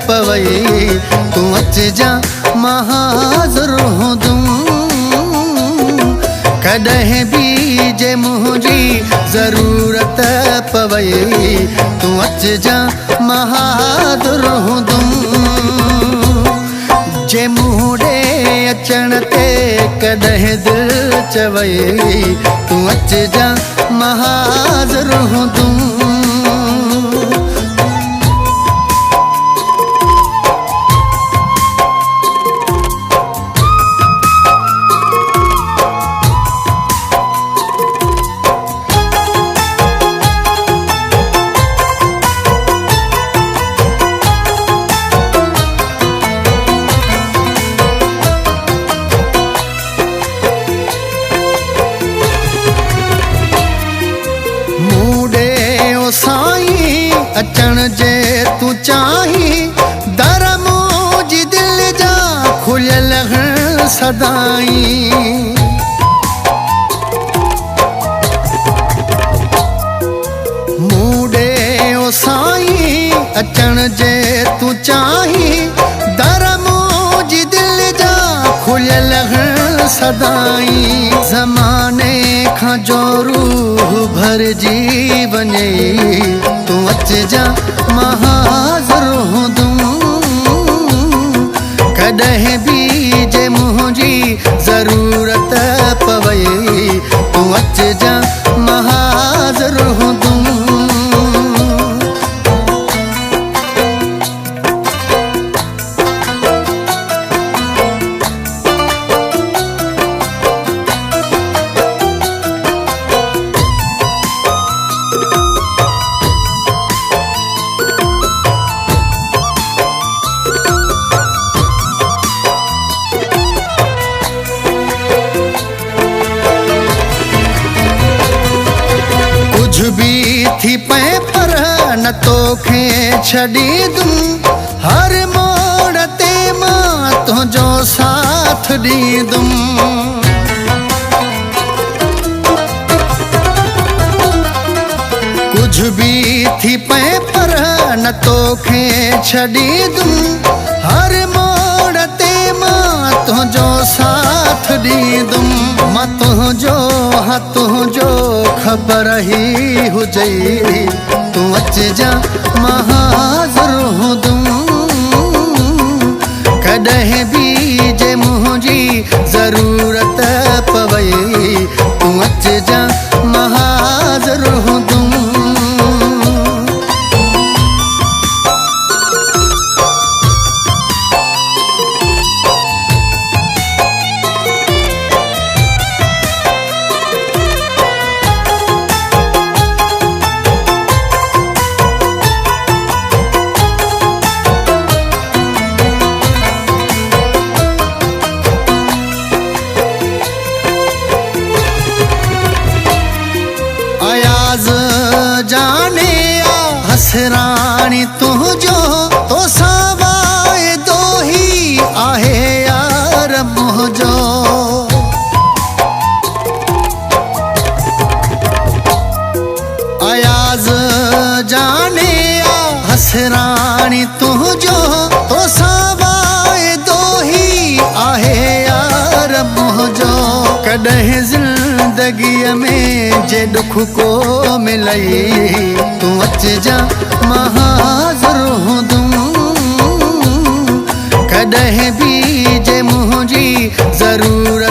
पवई तू अचजा मां हाज़िर हूंदुम कॾहिं बि जे मुंहिंजी ज़रूरत पवई तू अचजा मां हाज़िर हूंदुम जे मूं ॾे अचण ते कॾहिं दिलि चवई तू अचजा मां हाज़िर हूंदुम अचण जे तू चाही दर मुंहिंजी दिलि जा खुलियल सदाई मूं ॾे ओ साईं अचण जे तू चाही दर मुंहिंजी दिलि जा खुलियल सदाई ज़माने खां जो रूह भरिजी वञे तू अचजा मां हाज़िर हूंदुम कॾहिं बि जे मुंहिंजी ज़रूरत पवई तू अचजा मां हाज़िर हूंदुम भी थी पे पर न तोखे छॾींदुम हर मोड़ ते मां तुंहिंजो साथ ॾींदुम कुझु भी थी पे पर न तोखे छॾींदुम हर मोड़ ते मां तुंहिंजो साथ ॾींदुम मां तुंहिंजो ख़बर ही हुजई तू अचजा मां हाज़िर हूंदुम कॾहिं बि जे मुंहिंजी ज़रूरत पवई तू अचजा मां हाज़िर हूंदुम जाने हसरानी तुझो तो सवाए दो ही आहे यार मुझो अयाज जाने हसरानी तुझो तो सवाए दो ही आहे यार मुझो कॾहिं ज़िंदगीअ में जे दुख को मिलई तू अचजा मां हाज़िर हूंदुम कॾहिं बि जे मुंहिंजी ज़रूरत